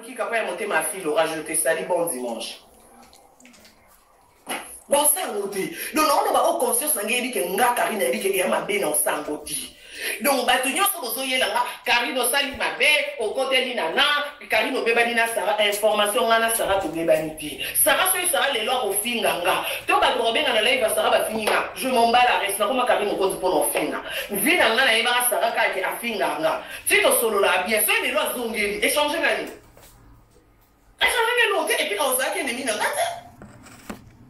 qui capable de monter ma fille, Laura, je te salue, bon dimanche. Bon, ça, donc, on a conscience que nga Karine a dit qu'il y a ma belle en sangoti. Donc, batunyo so bozoye langa, Karine osali ma belle, au côté ni nana, Karine obeba ni na Sarah, information ngana Sarah to beba ni ti. Sarah so Sarah les lois au finganga. To ba to benga na live Sarah ba finga. Je m'en bats la reste, comme Karine au côté pour finga. Vina ngana na eba Sarah ka ki afinganga. Si to solo la bien, so les lois zongeli, échanger ngani. Échanger ngani, et puis on zaki ni mina ngata.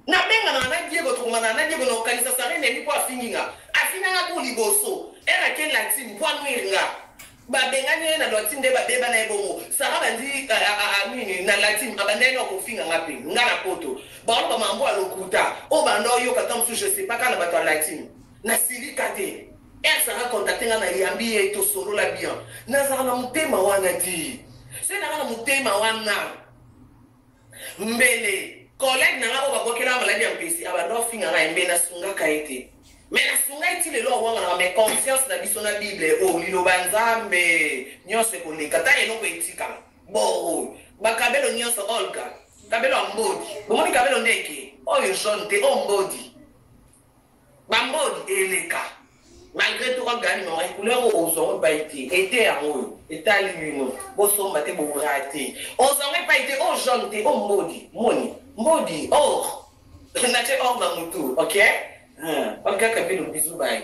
Na benga na Diego to mana na Diego no kanisa Sarah ne ni kwa finga. Afinanga ko liboso. Era ken la team kwa nwinga. Ba benga ni na lo team de ba beba na ebongo. Sarah bandi nini na la team abandene ko finga ngapi. Ngana poto. Ba on ba mambo alokuta. O ba ndo yo katam su je sais pas kana bato la team. Na silikate. Sarah contacter na yambi to solo la bien. Na Sarah na mutema wana di. Se na mutema wana. Mbele collègue na ngabo bakokela maladi ya mpesi abando finga na embe na sunga kaite. Mais la sunga iti le lo wanga mais conscience na biso na Bible o lilo banzambe nyose ko le kata eno ko etika. Bo bakabelo nyose Olga. Kabelo ambodi. Bomoni kabelo ndeke. Oyo jonte ombodi. Bambodi eleka. Malgré tout regard ma couleur aux hommes pas été en état lumino bosomba te borate aux hommes pas été aux jeunes te au modi or na te or ba mutu OK on ka kabelo bizu bai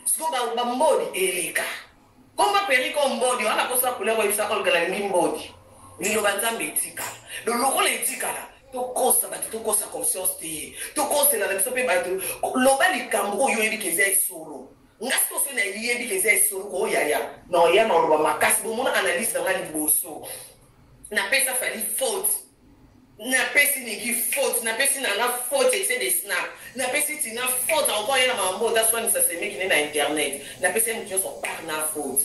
siko ba modi eleka komba periko mbodi wana kosa couleur wa isa olgala mbodi nilo banzambe etika do lokole etika la tokosa batu tokosa conscience te tokosa na biso pe batu loba likambo yo ebikeza isolo ngasko se na liyebi les esolo ko yaya no ya no lo makasi bo mona analyse na liboso na pesa fali faute na pesi ni gi faute na pesi na faute c'est des snap na pesi ti na faute encore ya na mambo that's why ça se met qui na internet na pesi mtu so par na faute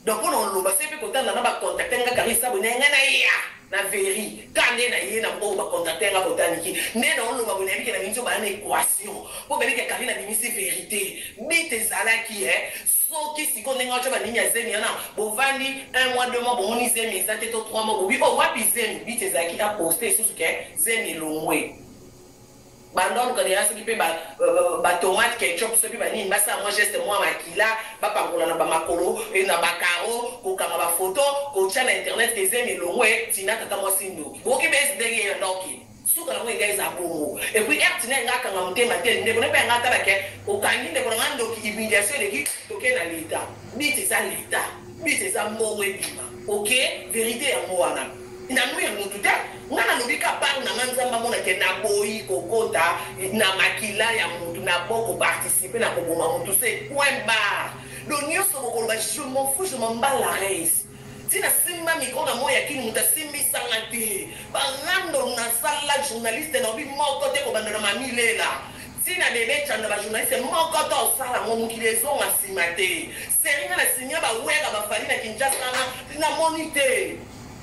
donc on lo ba se pe kotanda na ba contacter nga karisa bonenga na ya na veri kande na ye na bo ba contacter nga botaniki ne na on lo ba bonenga ki na minzo ba na équation po beli ke karina bimisi vérité bite zala ki so ki siko nenga cho ba ninya zemi na bo vandi 1 mois 2 mois bo moni zemi za te to 3 mois bo bi o wapi zemi bite zaki a poster sur ke zemi longwe bandon ko dia soki pe ba tomate ketchup soki ba nini basa moi geste moi makila ba pangola na ba makolo et na ba karo ko kama ba photo ko cha na internet ke zemi longwe tina tata mo sindo bo ki bes ndenge ya ndoki suka na mwenga za bongo et puis ertina ngaka nga mutema te ndeko ne pe ngata ba ke o kangi ndeko ngando ki humiliation de ki to ke na leta bite za leta bite za mongwe bima OK vérité ya mwana na mwe mututa ngana lobika par na manzamba mona ke na boyi kokota na makila ya mutu na boko participer na koboma mutu c'est point barre donc nyoso bokoloba je m'en fous je m'en bats la race tina simba micro na moya kini muta simbi sangate bangando na sala journaliste na bi moko te ko bandana mamilela tina bebe chanda ba journaliste moko to sala mo mukilezo ngasimate seringa na sinya ba wega ba fali na Kinshasa na monite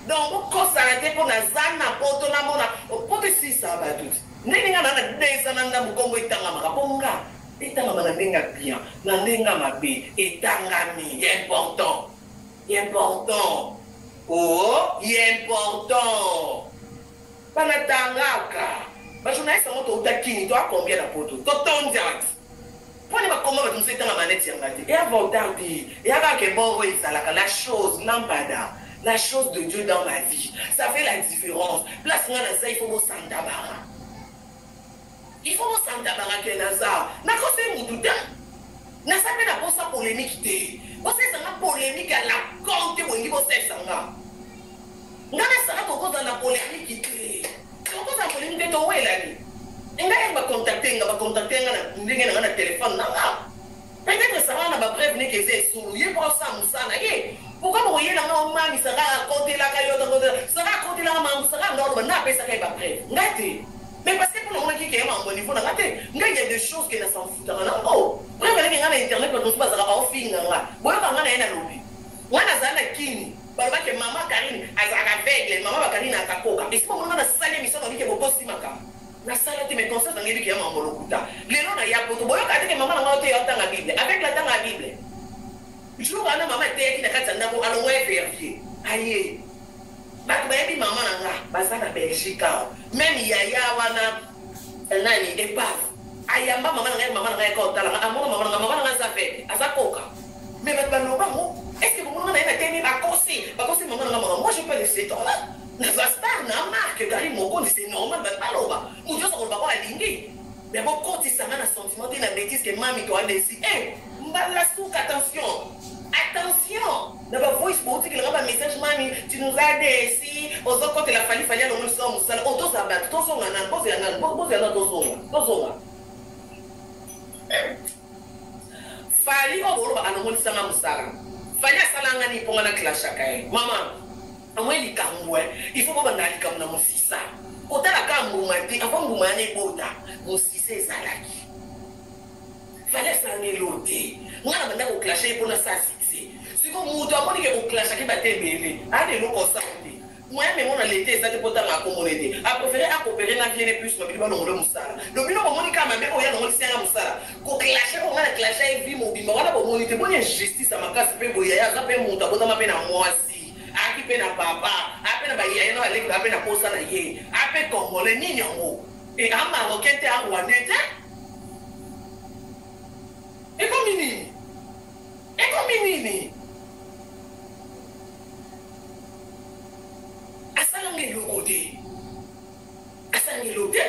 donc ko sarate ko na zana poto na mona poto si ça ba tout ndinga na desa na ndambu kongo itanga makaponga itanga na ndinga bien na ndinga mabe itanga mi important oh important panatangaka ba journaliste mo to utakini to akombia na poto to tonja pone ba koma ba tumsetanga maneti yangati et avant tardi et aka ke bon ezalaka la chose lampada. La chose de Dieu dans ma vie, ça fait la différence. Place moi dans ça, il faut me s'endabara. Il faut me s'endabara que Naza. Na kose mututa. Na sape na posa polémique te. Bose sanga polémique à la compte wengi bose sanga. Ngana sanga koko dans la polémique te. Koko dans polémique te to wela ni. Nga ba contacter nga ndenge na téléphone nanga. Peut-être ça va na ba bref ne keze suru. Ye pour ça musana ye. Pourquoi vous voyez là non mami ça va raconter la caillou ça va raconter la maman ça va non na pesa kai ba près ngate mais parce que pour le qui est en bon niveau ngate il y a des choses qui ne s'en foutent non oh bref les gens na internet pour tout ça va au fin là boyo ka ngana ina lobi wana zana kini baloba ke mama Karine azaka aveugle mama Karine akakoka et si on a salé mission dans ko posti maka na sala te me conseil dans ngebi ki ya mambo lokuta lelo na ya poto boyo ka te ke mama na ngote yo tanga Bible avec la tanga Bible. Je vois maman qui n'a qu'à t'en avoir à l'envoyer vérifier. Aïe. bato bayebi mama na nga baza na Belgique même yaya wana nani epave ayamba mama na nga ekotala amona mama na nga zape azakoka mais bato baloba ngo est-ce que mama na nga teni bakosi mama na nga moi je peux laisser toi là na star na marque Karim Mokondi c'est normal bato baloba mujo so kolba ko alingi mais bon kotisa na sentiment na bêtise que mami to andesi mbala souka attention dans la voice politique, il y a un message, mami, tu nous as déçus, aux autres côtés, la famille, fallait le monde sur mon salon, tous à battre, tous on a un pose, il y a un pose, il y a un pose, fallait au boulot à l'homme sur mon salon. Fallait à Salangani pour la classe chacun. Maman, à moi, il faut pas m'en comme dans mon sisa. Quand la camou m'a dit, avant vous m'en ébota, mon sisa est salaki. Fallait s'en éloter. Moi, la bande au clasher pour la sassi. Si vous moutez, on dit que vous clashez qui va t'aimer. Allez, nous comme ça. Moi, même on a l'été, ça te porte à ma communauté. A préféré à coopérer dans vie plus, mais il va nous le moussala. Le bilan, on dit quand même, on y a dans le ciel à moussala. Qu'on clasher, on a clasher, vie mobile, on a pour moniter, bonne injustice à ma casse, peut vous y a, ça peut monter, vous m'appelez à moi aussi. À qui peine à papa, à peine à bailler, à peine à poser à yé, à peine comme le nignon. Et à Marocain, t'es à Rwanda. Et comme Mini. Et comme Mini. Asange lokote. Asange lokote.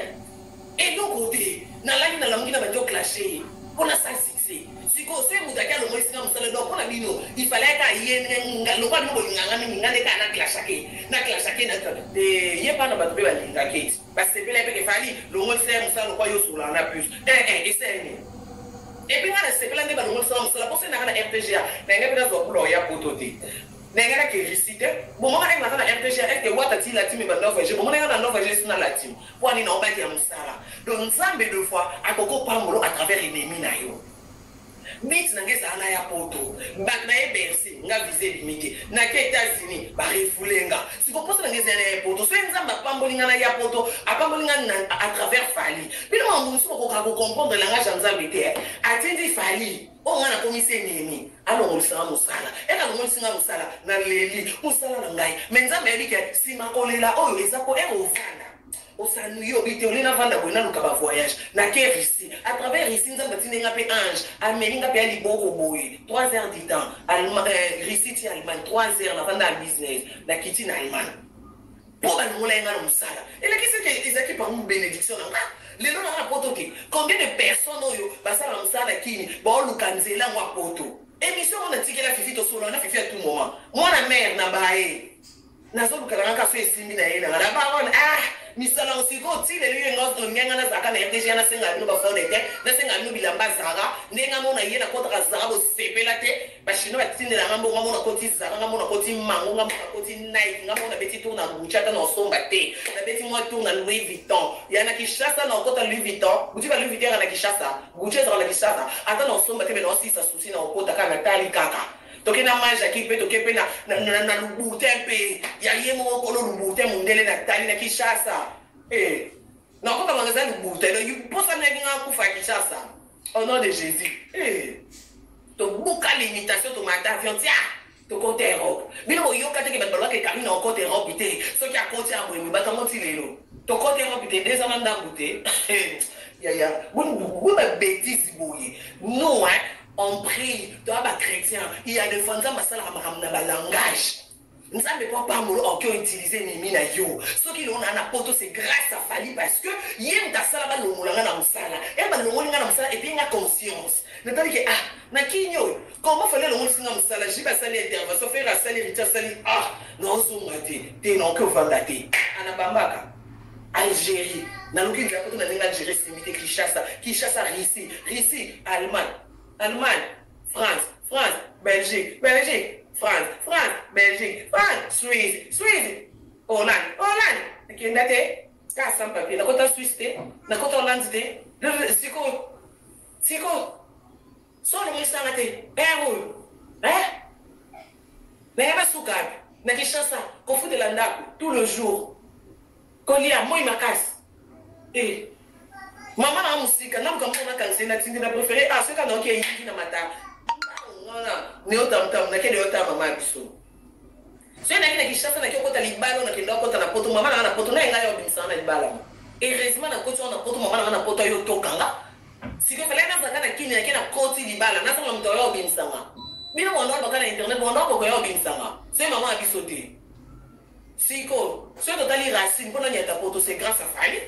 Et lokote. Nalani na lamungi na bato clasher. On a ça succès. Si ko se mutaka lo moisi na musala do pona bino. Il fallait ka yene lo kwa no nganga ngane ka na clashake. Na clashake na de ye pa na bato be ba linga kate. Parce que pele pe ke fali lo moisi na musala kwa yo sula na plus. Essaye. Et puis, c'est plein de ballons, c'est la personne qui a RTGA. Mais il y a des gens qui ont pototé. Il y a des gens qui ont bon, moi, je suis RTGA. Est-ce que vous avez la team et la nouvelle? Bon, moi, je suis la nouvelle gestion de la team. Pour aller dans le bâtiment, donc, ça me deux fois, à Coco Pamolo à travers les Méminayo. Bit na ngeza na ya poto bak na ebersi nga viser limité na ke États-Unis ba refulenga siko posa na ngeza na ya poto so nzamba pambolinga na ya poto apambolinga à travers fali bino mambusu ko ka ko comprendre langage nzambe te atindi fali o ngana komise nini alo ngolisa musala eka ngolisa musala na leli musala na ngai menza mebi ke simakolela oyo ezako ovanda osanuyo biteolina vanda bona lukaba voyage na ke ici à travers ici nzamba tinenga pe ange amelinga pe liboko boye 3 heures du temps ici ti Allemagne 3 heures na vanda business na kiti na Allemagne pour ba ngolenga no musala et là qu'est-ce que ezaki par une bénédiction na lelo na poto ke combien de personnes oyo basala musala kini ba lukanzela ngwa poto émission on a tikela fifi to solo na fifi à tout moment moi na mère na bae na zo lukala ka so esimbi na yena na ba on misala osiko ti le liyo ngoto ngenga na zaka na RTG na senga no ba fone te na senga no bilamba zaka ndenga mona yena kota ka zaka bo sepela te ba shino ba tindela ngambo ngamona koti zaka ngamona koti mango ngamona koti Nike ngamona beti tourna buchata na somba te na beti mo tourna Louis Vuitton yana Kishasa na kota Louis Vuitton buti ba Louis Vuitton na Kishasa buche za na Kishasa ata na somba te be no sisa susi na kota kana tali kaka toke na manja ki pe toke pe na lubute pe ya yemo ko lubute mundele na tali na Kishasa na ko kama ngeza lubute no yuposa na nginga ku fa Kishasa au nom de Jésus to buka limitation to mata avion tia to côté Europe bino yo kate ke batbalwa ke kamina au côté Europe te so ki a côté amwe ba kama tilelo to côté Europe te des ans ndambute ya bon ba bêtise boye non on prie, tu as des chrétiens, il y a des fonds dans le langage. Nous savons pas qui ont utilisé Nimi na yo. Ce qui l'on a na poto c'est grâce à Fali parce que yem ta sala ba longolanga na musala. E ba longolanga na musala et puis na conscience. Ne pas dire que na kinyo comment fallait longolanga na musala, j'ai pas sali intervention faire la sali rita sali non so ngati te non que vandate. Ana bambaka Algérie, na luki ya poto na Algérie c'est Kinshasa, Russie, Allemagne, France, Belgique, France, Belgique, Suisse, Hollande. Qui est là, sans papier. Na kota Suisse, na kota Hollande, Siko. Solo ministre Pérou. Mais pas soukabi. Na Kinshasa, kofu de landako tout le jour. Kolia moi ma casse. Maman na musika na mkamona kansena tindi na préféré ce kana oké yiki na mata. Non, ne otam na ke de otam mama biso. So na kina kishasa na kyokota libalo na kenda kota na poto mama na poto na enga yo bimisa na libalo. Heureusement na koti na poto mama na poto yo tokanga. Siko fele na zaka na kini na kina koti libala na sanga mto yo bimisa nga. Bino mondo baka na internet mondo ko yo bimisa nga. So mama abisote. Siko, so totali racine pona nyata poto c'est grâce à Fali.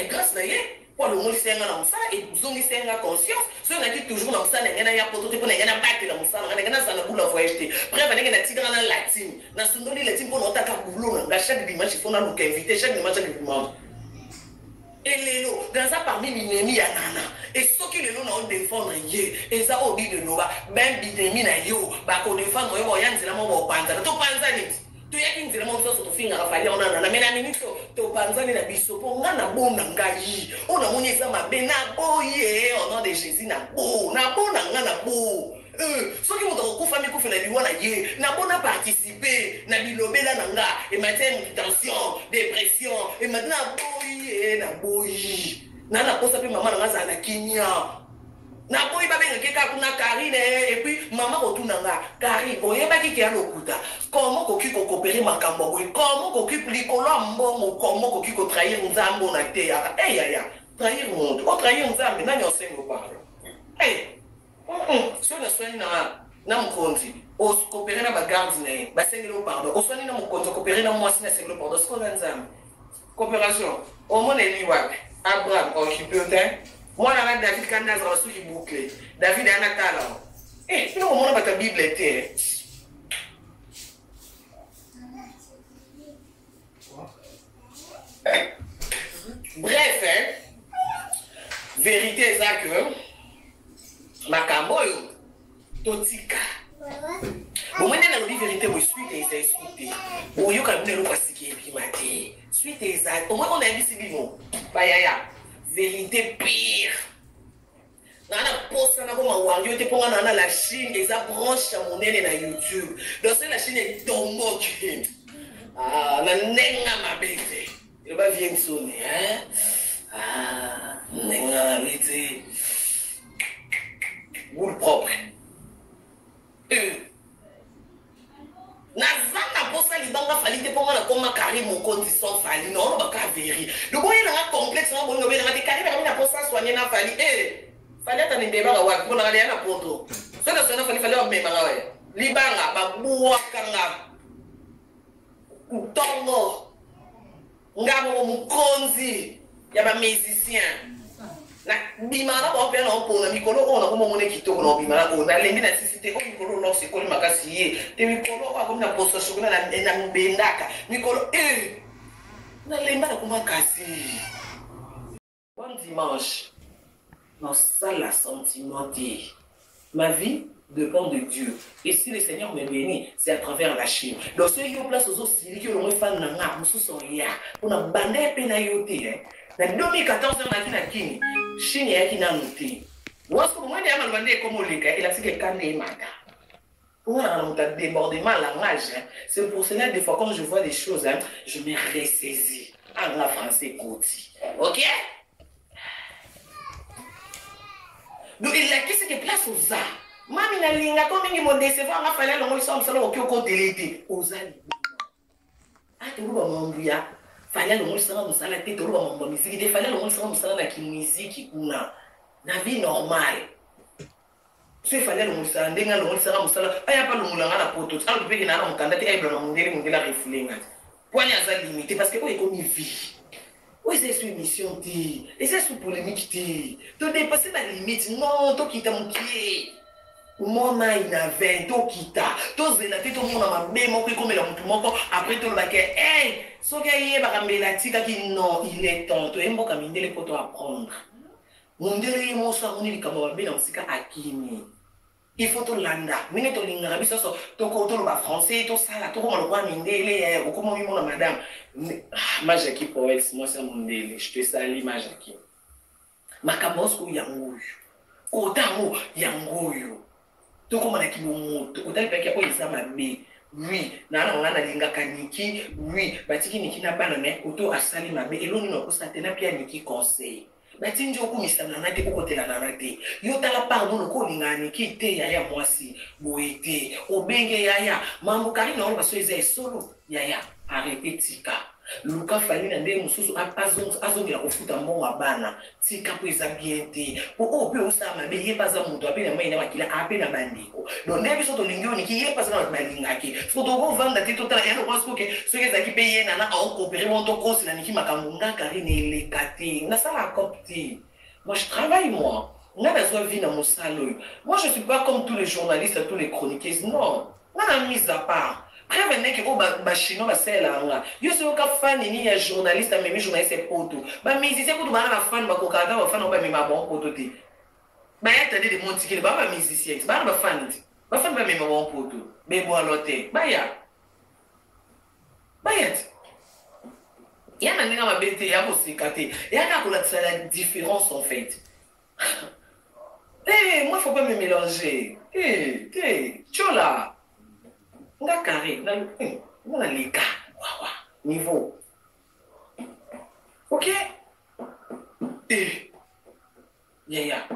Grâce na ye. Pour le monde c'est un ça et zongi c'est un conscience so on a dit toujours dans ça ngena ya poto te pona ngena battre dans ça ngena ça na bula voyage bref ngena tigra na latine na sundoli latine pour otaka boulot na chaque dimanche il faut na nous inviter chaque dimanche et lelo dans ça parmi minemi ya nana et ce qui lelo na on défendre ye et ça obi de nova ben bidemi na yo ba ko défendre yo yanzela mo bo panza to panza ni tu yaki nzela mo so to finga rafali ona na mena minito to panzani na biso po nga na bona ngai ona moni za mabe na boye au nom de Jésus na bo na nga na bo so ki moto ko fami ko fela liwa na ye na bona participer na bilobela na nga et maintenant tension dépression et maintenant boye na posa pe mama na za na kinya na boy ba benga ke ka kuna Karine et puis maman ko tunanga Karine oyeba ki ya lokuta comment ko ki ko coopérer makambo boy comment ko ki likolo mbongo comment ko ki ko trahir nzambo na te ya ya trahir monde o trahir nzambe na nyosengo parle so na swani na mkonzi o coopérer na ba garde na ba sengelo pardon o swani na mkonzi coopérer na mwasi na sengelo pardon sko na nzambe coopération au monde ni wapi Abraham occupé moi, la David Kanda a reçu du bouclé. David a un talent. Eh, tu vois, on a ta Bible était. Bref, vérité est ça que Makamoyo, Totika. Au moins, dans la vérité, oui, suite et suite. Au lieu qu'on ait le passé qui m'a dit. Suite et ça. Au moins, on a vu ce vivant. Bayaya. Vérité pire. Nana poste na koma wanjo te ponga nana la Chine et ça branche à mon na YouTube. Donc c'est la Chine est tomoki. Ah, na nenga ma bête. Il va bien sonner hein. Ah, nenga ma bête. Boule propre. Nazanga posa libanga fali te ponga na koma Karim mon compte son fali non ba ka veri le boy na complexe na bongo bela ngati Karim na posa soigner na fali fali ata ni beba wa ko na na poto so na sona fali wa mema ngawe libanga ba buwa kanga utongo ngabo mukonzi ya ba musicien na bimana ba pe na pona mikolo ona ko mo ne kitoko no bimana ona lembi na sisite ko mikolo no se ko makasi ye te mikolo ko na posa shukuna na mbendaka mikolo na lemba na ko makasi bon dimanche dans ça la sentimenté ma vie dépend de Dieu et si le Seigneur me bénit c'est à travers la Chine donc ceux qui ont place aux autres qui ont fan na nga musu so ya on a bandé pe na yote na 2014 on a kini Chine yaki na muti wasko mwende ama lwande komo leka ila sike kande mata on a un débordement langage c'est pour cela des fois quand je vois des choses je me ressaisis en français côté OK donc il a qu'est-ce que place aux arts mami na linga ko mingi mo décevoir nga fala longo iso msala okyo ko delete ozali ate ruba mambuya fala longo iso msala te ruba mambo muziki te fala longo iso msala na kimuziki kuna na vie normale so fala longo iso ndenga longo iso msala aya pa longo nga na poto tsalo peke na na mukanda te ayibla na mundeli la refulenga poani aza limité parce que o ekomi vie oui, c'est sous émission, et c'est sous polémique. Tu dépasses la limite. Non, tu quittes mon pied. Moi, il a 20, tu quittes. Tu as fait tout le monde à ma mémoire, comme il a montré. Après, tu l'as dit, hey, ce gars, non, il est temps. Tu es un bon camin, il faut apprendre. Mon dieu, mon soir, on est les camarades, dans ce cas, à qui il faut tout landa. Mine to linga biso so to ko to ba français to sala to ko malwa mindele o ko mo na madame Majaki poète moi c'est mondele je te salue Majaki makabosku yanguyu ko tango yanguyu to ko mana ki moto ko tali peke ko isama be oui na ngana linga kaniki oui batiki niki na bana me ko to asali mabe eloni no ko satena pia niki conseil batinji okumisa nana te kokotela nana te yo tala pardon ko lingani ki te yaya mwasi boye te obenge yaya mambo kari na oloba so eza esolo yaya arrêté tika luka fali na nde mususu azongela kofuta mbongo ya bana tika po eza bien te po oyo mpe osala mabe ye mpe aza moto ape na mai na makila ape na bandeko donc nde biso tolingi oniki ye mpe aza na bato balingaki so tokovanda te totala yana mwasi koke soki ezalaki mpe ye nana aokopere mo tokosela niki makambo nga karine eleka te nasala akope te moi je travaille moi nga nazwa vie na mosala oyo moi je suis pas comme tous les journalistes tous les chroniqueuses non nga na mise à part prévenez que ba chinois ba sela nga yo so ka fan ni ya journaliste même journaliste poto ba musicien ko ba na fan ba ko ka ba fan ba me ma bon poto te ba ya tade de montikile ba musicien ba fan ba me ma bon poto be bo alote ba ya na ninga ma bete ya ko sikate ya na ko la différence en fait moi faut pas me mélanger chola nga carré na leka wawa niveau ok yeah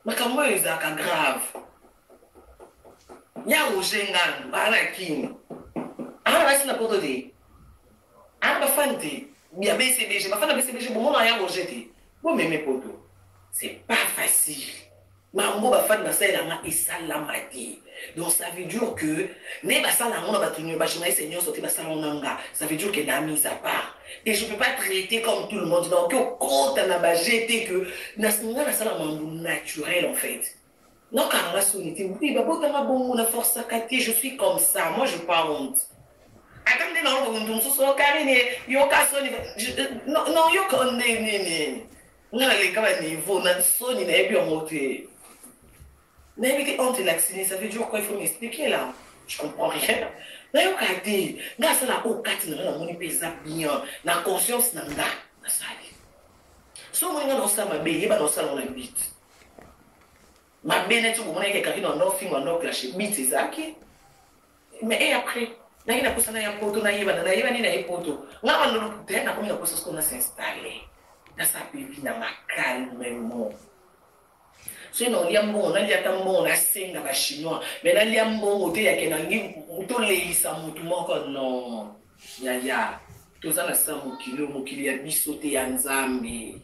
makambo ezaka grave ya ojengano ala kini ana basi na poto de ana bafante bien BCBG bafana BCBG bon on ya rejeté bon mais poto c'est pas facile mambo bafana na sala nga esalamati. Donc ça veut dire que ne basala ngona batunyo ba journaliste seigneur sorti basala nganga ça veut dire que na mise à part et je peux pas traiter comme tout le monde donc quand on a ba jeté que na singa na sala mambo naturel en fait non car la sonité oui ba bota ma bon na force à cater je suis comme ça moi je pas honte attendez non on so so carine yo ka soni non yo connais non les gars niveau na soni na ebi monter. N'avez pas honte de ça veut dire quoi il faut m'expliquer là. Je comprends rien. N'a yo kati, nga sala o kati na moni pesa bien, na conscience na nga, na sali. So mo nga no sa mabe, yeba no sa na bit. Mabe na tu mona ke kaki no film no clash bit ezaki. Mais et après, na ina kosa na ya poto na yeba ni na epoto. Nga ba no te na komi na kosa ko na s'installer. Na sa pevi na calmement. So non liambo na liata mbongo na senga ba chinois mais na liambo te ya kenangi to leisa mutu moko non ya toza na sa mokili ya biso te ya nzambe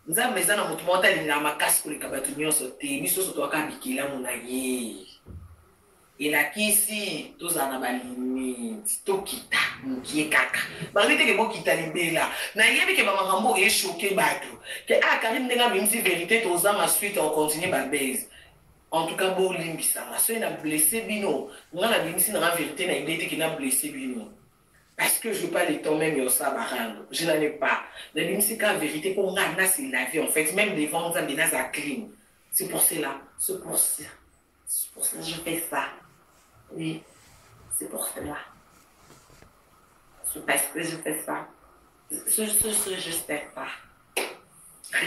zana mutu mota linga makasi koleka bato nyonso te biso so toka bikila mona ye elakisi toza na balimite tokita mokie kaka balite ke bokita libela na yebi ke bamakambo eshoke bato ke Karim ndenga bimisi vérité toza ma suite on continue ba base en tout cas bo limbisa na so na blessé bino ngana bimisi na vérité na idée ke na blessé bino parce que je veux pas les temps même yo ça barando je n'en ai pas la bimisi ka vérité pour ngana c'est la vie en fait même devant ça bina ça clean c'est pour cela c'est pour ça que je fais ça. Oui, c'est pour cela. C'est parce que je fais ça. Je sais pas.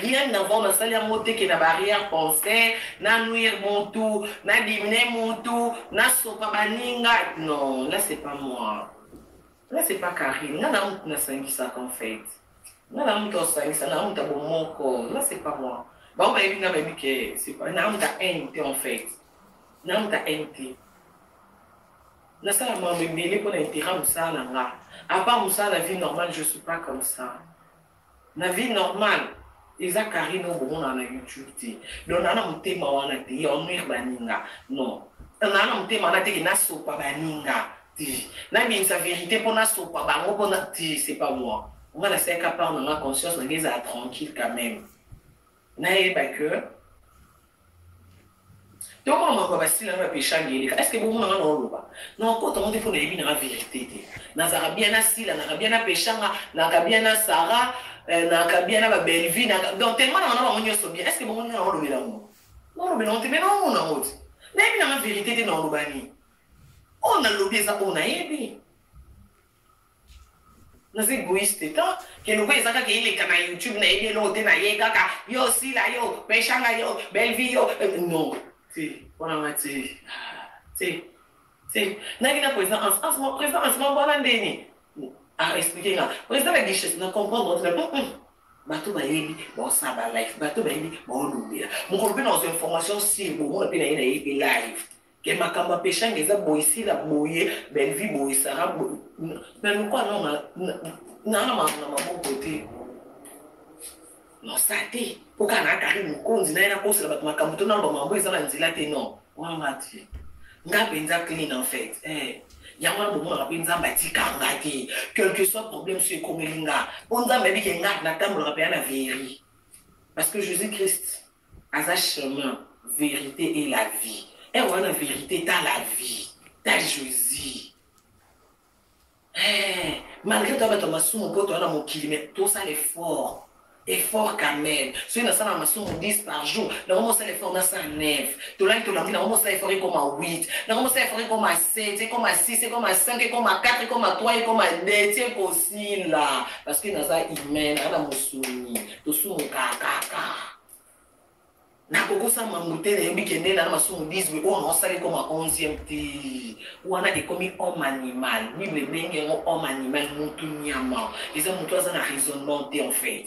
Rien n'avant dans salle à monter qui n'a pas rien pensé, n'a nuire mon tout, n'a diminué mon tout, n'a sopa baninga. Non, là c'est pas moi. Là c'est pas Karine. N'a n'a honte n'a sangi ça qu'en fait. N'a n'a honte n'a sangi ça, n'a honte à bon mon corps. Là c'est pas moi. Bah on va éviter n'a même que c'est pas. N'a honte à haine en fait. N'a honte à haine. Na sala mamembele pour l'intérêt musala nga. À part musala la vie normale, je suis pas comme ça. La vie normale, eza Karine au bon na YouTube ti. Donc na mutema wana ti on nuire baninga. Non. Na mutema na te na sopa baninga ti. Na bien sa vérité pour na sopa bango pour na ti, c'est pas moi. On va la faire capable na conscience na geza tranquille quand même. Na eba que donc, on va passer là, est-ce que vous m'en avez non, quand on dit qu'on est bien la vérité, n'a bien assis, n'a bien à péché, n'a bien à Sarah, n'a bien à Belleville, donc tellement on a bien. Est-ce que vous m'en avez là? Non, mais non, mais non, on a autre. N'a bien la vérité dans le bani. On a l'objet ça, on a ébi. Nous sommes égoïstes, tant que nous voyons ça que il est comme YouTube, n'a ébi l'autre, n'a ébi kaka, yo si là yo, péché yo, Belleville yo, non. Si, on a dit, si, n'a président en ce moment, bon, à expliquer là, président la richesse, n'a comprendre, bato bayebi baosala live bato bayebi baolobela mokolo mpe na ozwa information sur bomona mpe na ye na ye mpe live ke makambo apeshanga eza boye sila boye belvi boye sara me lokwa nanga maboko te nosa te mpo kaka na akari mokonzi na ye nakosela bato makambo to nalo bamambo eza na nzela te non wana te nga mpenza clean en fait yango wana bomonaka mpe nzambe atikanga te quelque soit problème so ekomeli nga mpo nzambe abike nga natambolaka mpe ya na veri parce que jésus christ aza chemin vérité et la vie wana vérité ta la vie ta jésus malgré to bato masumu mpo towana mokili mais tosala effort quand même. Si on a ça dans ma somme 10 par jour, nous avons ça l'effort dans 109. Tout là, nous avons ça l'effort comme à 8. Nous avons ça l'effort comme à 7, comme à 6, comme à 5, comme à 4, comme à 3, comme à 2. C'est possible là. Parce que nous avons humain, nous avons soumi. Nous sommes kaka. Na koko sa mamute na yembi kende na masumu 10 mais on sali comme à 11e ti. Ou on a des commis homme animal. Bible bengi homme animal mutu nyama. Ils ont mutu za na raisonnement en fait.